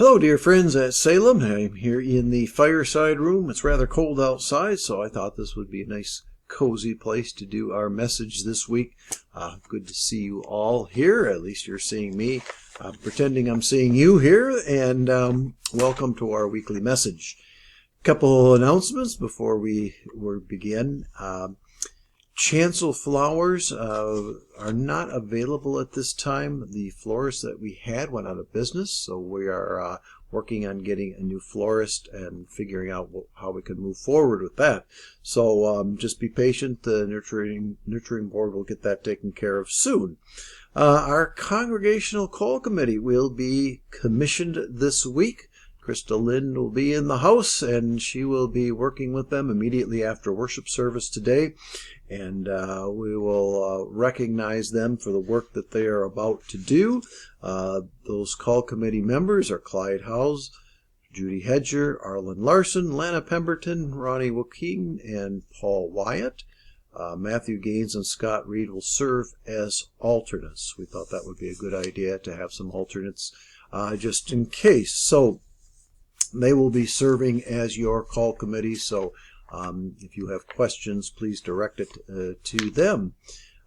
Hello, dear friends at Salem. I'm here in the fireside room. It's rather cold outside, so I thought this would be a nice, cozy place to do our message this week. Good to see you all here. At least you're seeing me. Pretending I'm seeing you here, and welcome to our weekly message. Couple announcements before we begin. Chancel flowers are not available at this time. The florist that we had went out of business, so we are working on getting a new florist and figuring out how we can move forward with that. So just be patient. The nurturing board will get that taken care of soon. Our congregational call committee will be commissioned this week. Krista Lind will be in the house, and she will be working with them immediately after worship service today. And we will recognize them for the work that they are about to do. Those call committee members are Clyde Howes, Judy Hedger, Arlen Larson, Lana Pemberton, Ronnie Joaquin, and Paul Wyatt. Matthew Gaines and Scott Reed will serve as alternates. We thought that would be a good idea to have some alternates just in case. So they will be serving as your call committee, so if you have questions, please direct it to them.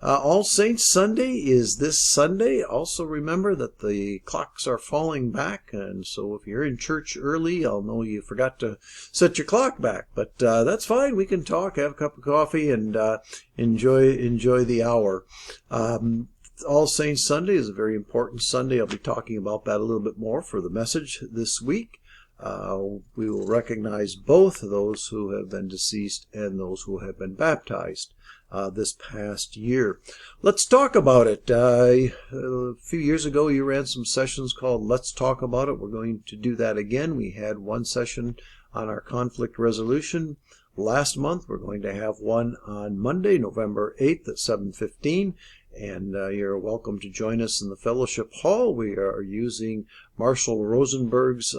All Saints Sunday is this Sunday. Also remember that the clocks are falling back, and so if you're in church early, I'll know you forgot to set your clock back, but that's fine. We can talk, have a cup of coffee, and enjoy the hour. All Saints Sunday is a very important Sunday. I'll be talking about that a little bit more for the message this week. We will recognize both those who have been deceased and those who have been baptized this past year. Let's talk about it. A few years ago, you ran some sessions called Let's Talk About It. We're going to do that again. We had one session on our conflict resolution last month. We're going to have one on Monday, November 8th at 7:15. And you're welcome to join us in the fellowship hall. We are using Marshall Rosenberg's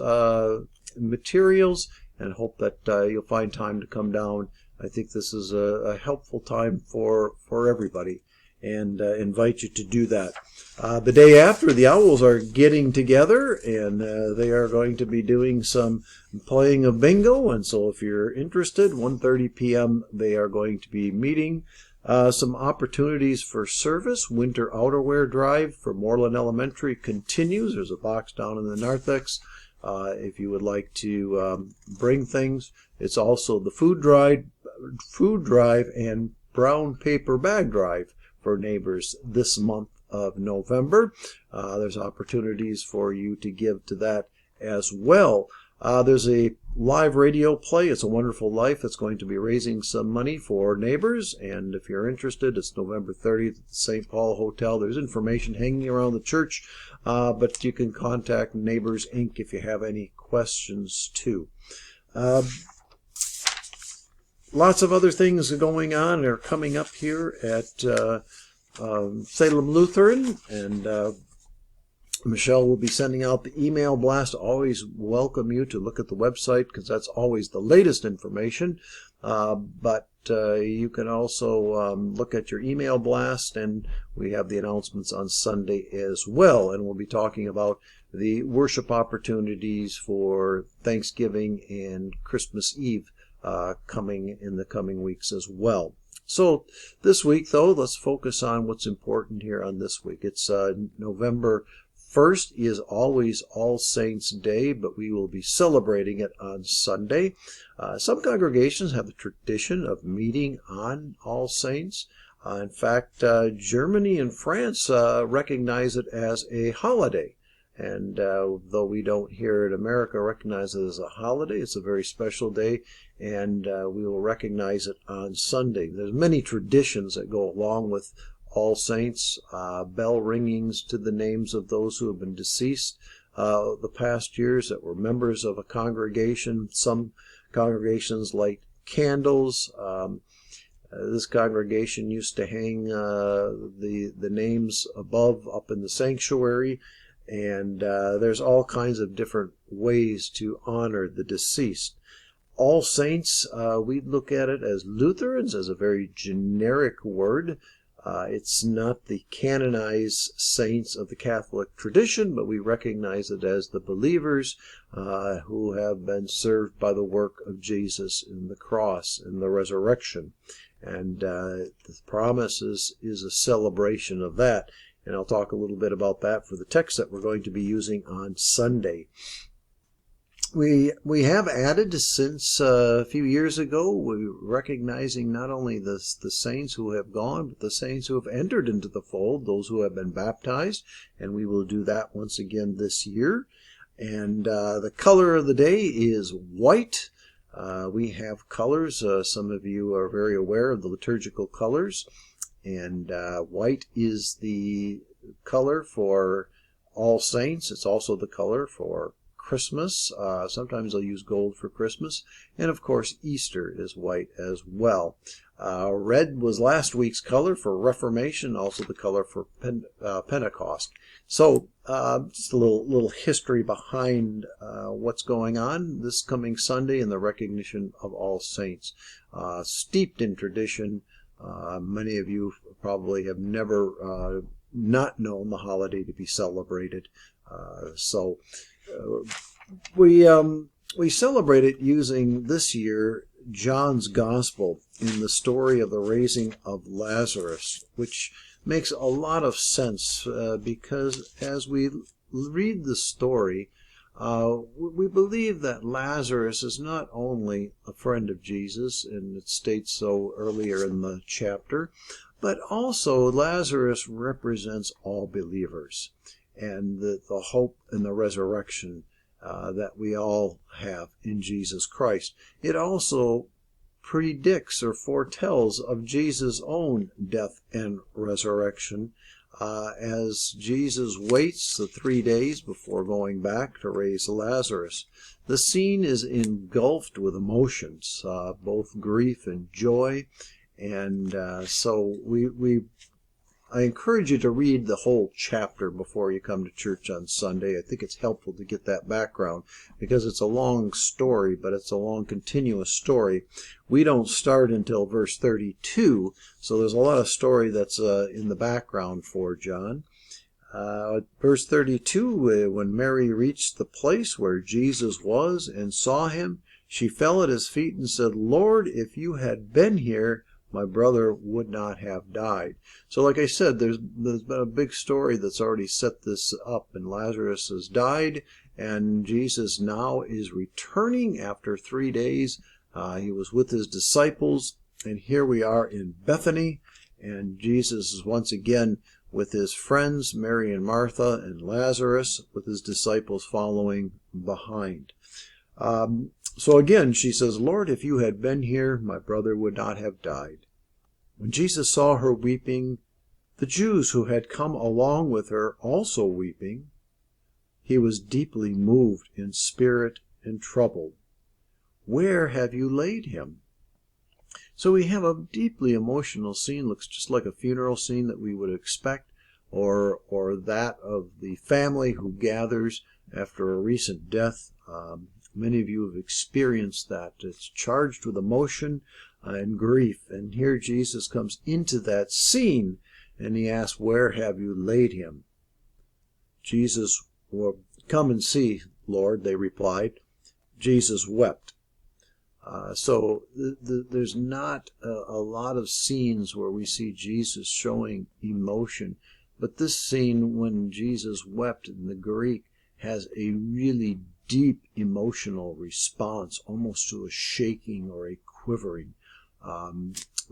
materials, and hope that you'll find time to come down. I think this is a helpful time for everybody, and invite you to do that. The day after, the Owls are getting together, and they are going to be doing some playing of bingo, and so if you're interested, 1:30 p.m. they are going to be meeting. Some opportunities for service. Winter outerwear drive for Moreland Elementary continues. There's a box down in the narthex if you would like to bring things. It's also the food drive and brown paper bag drive for neighbors this month of November. There's opportunities for you to give to that as well. There's a live radio play, It's a Wonderful Life. It's going to be raising some money for neighbors, and if you're interested, it's November 30th at the St. Paul Hotel. There's information hanging around the church, but you can contact Neighbors Inc. if you have any questions too. Lots of other things going on are coming up here at Salem Lutheran, and Michelle will be sending out the email blast. Always welcome you to look at the website, because that's always the latest information. But you can also look at your email blast, and we have the announcements on Sunday as well. And we'll be talking about the worship opportunities for Thanksgiving and Christmas Eve coming in the coming weeks as well. So this week, though, let's focus on what's important here on this week. It's November 1st is always All Saints Day, but we will be celebrating it on Sunday. Some congregations have the tradition of meeting on All Saints. In fact, Germany and France recognize it as a holiday. And though we don't here in America recognize it as a holiday, it's a very special day, and we will recognize it on Sunday. There's many traditions that go along with All Saints, bell ringings to the names of those who have been deceased the past years that were members of a congregation. Some congregations light candles. This congregation used to hang the names above up in the sanctuary, and there's all kinds of different ways to honor the deceased. All Saints, we look at it as Lutherans as a very generic word. It's not the canonized saints of the Catholic tradition, but we recognize it as the believers who have been served by the work of Jesus in the cross and the resurrection. And the promise is a celebration of that. And I'll talk a little bit about that for the text that we're going to be using on Sunday. We have added since a few years ago, we're recognizing not only the saints who have gone, but the saints who have entered into the fold, those who have been baptized, and we will do that once again this year. And the color of the day is white. We have colors. Some of you are very aware of the liturgical colors, and white is the color for All Saints. It's also the color for Christmas. Sometimes they'll use gold for Christmas. And of course, Easter is white as well. Red was last week's color for Reformation, also the color for Pentecost. So just a little history behind what's going on this coming Sunday in the recognition of All Saints. Steeped in tradition, many of you probably have never not known the holiday to be celebrated. We celebrate it using this year John's Gospel in the story of the raising of Lazarus, which makes a lot of sense because as we read the story, we believe that Lazarus is not only a friend of Jesus, and it states so earlier in the chapter, but also Lazarus represents all believers and the hope and the resurrection that we all have in Jesus Christ. It also predicts or foretells of Jesus' own death and resurrection as Jesus waits the 3 days before going back to raise Lazarus. The scene is engulfed with emotions, both grief and joy, and so I encourage you to read the whole chapter before you come to church on Sunday. I think it's helpful to get that background because it's a long story, but it's a long continuous story. We don't start until verse 32, so there's a lot of story that's in the background for John. Verse 32, when Mary reached the place where Jesus was and saw him, she fell at his feet and said, "Lord, if you had been here, my brother would not have died." So like I said, there's been a big story that's already set this up, and Lazarus has died, and Jesus now is returning after 3 days. He was with his disciples, and here we are in Bethany, and Jesus is once again with his friends, Mary and Martha, and Lazarus, with his disciples following behind. So again, she says, "Lord, if you had been here, my brother would not have died." When Jesus saw her weeping, the Jews who had come along with her also weeping, he was deeply moved in spirit and troubled. "Where have you laid him?" So we have a deeply emotional scene, looks just like a funeral scene that we would expect, or that of the family who gathers after a recent death. Many of you have experienced that. It's charged with emotion and grief. And here Jesus comes into that scene and he asks, "Where have you laid him?" Jesus, "Well, come and see, Lord," they replied. Jesus wept. So there's not a lot of scenes where we see Jesus showing emotion. But this scene, when Jesus wept in the Greek, has a really deep emotional response, almost to a shaking or a quivering.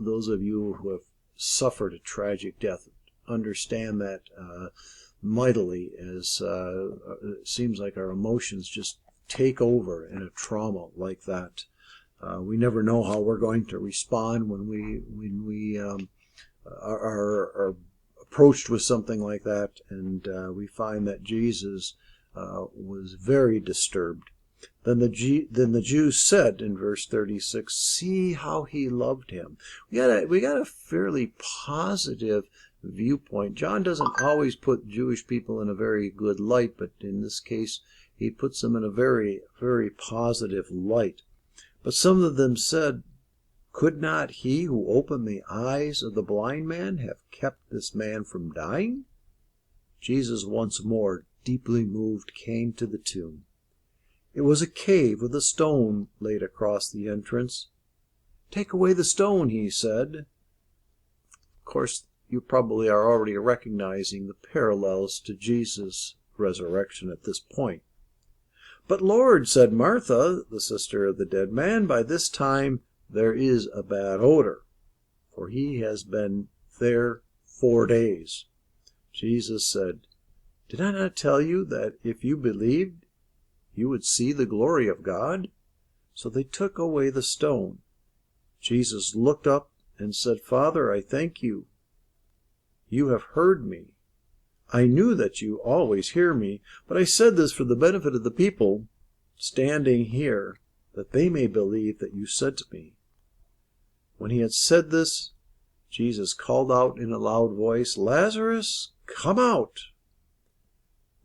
Those of you who have suffered a tragic death understand that mightily, as it seems like our emotions just take over in a trauma like that. We never know how we're going to respond when we are approached with something like that, and we find that Jesus was very disturbed. Then the Jews said in verse 36, "See how he loved him." We got a fairly positive viewpoint. John doesn't always put Jewish people in a very good light, but in this case he puts them in a very, very positive light. But some of them said, Could not he who opened the eyes of the blind man have kept this man from dying?" Jesus, once more deeply moved, came to the tomb. It was a cave with a stone laid across the entrance. "Take away the stone," he said. Of course, you probably are already recognizing the parallels to Jesus' resurrection at this point. "But Lord," said Martha, the sister of the dead man, "by this time there is a bad odor, for he has been there 4 days." Jesus said, "Did I not tell you that if you believed, you would see the glory of God?" So they took away the stone. Jesus looked up and said, "Father, I thank you. You have heard me. I knew that you always hear me, but I said this for the benefit of the people standing here, that they may believe that you sent me." When he had said this, Jesus called out in a loud voice, "Lazarus, come out!"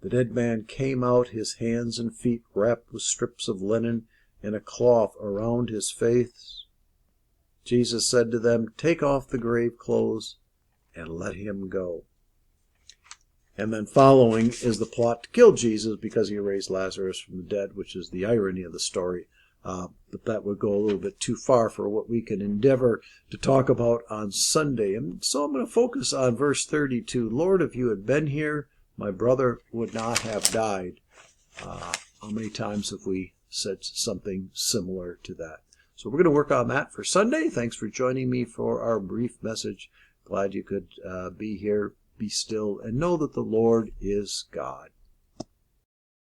The dead man came out, his hands and feet wrapped with strips of linen and a cloth around his face. Jesus said to them, "Take off the grave clothes and let him go." And then following is the plot to kill Jesus because he raised Lazarus from the dead, which is the irony of the story. But that would go a little bit too far for what we can endeavor to talk about on Sunday. And so I'm going to focus on verse 32. "Lord, if you had been here, my brother would not have died." How many times have we said something similar to that? So we're going to work on that for Sunday. Thanks for joining me for our brief message. Glad you could be here. Be still and know that the Lord is God.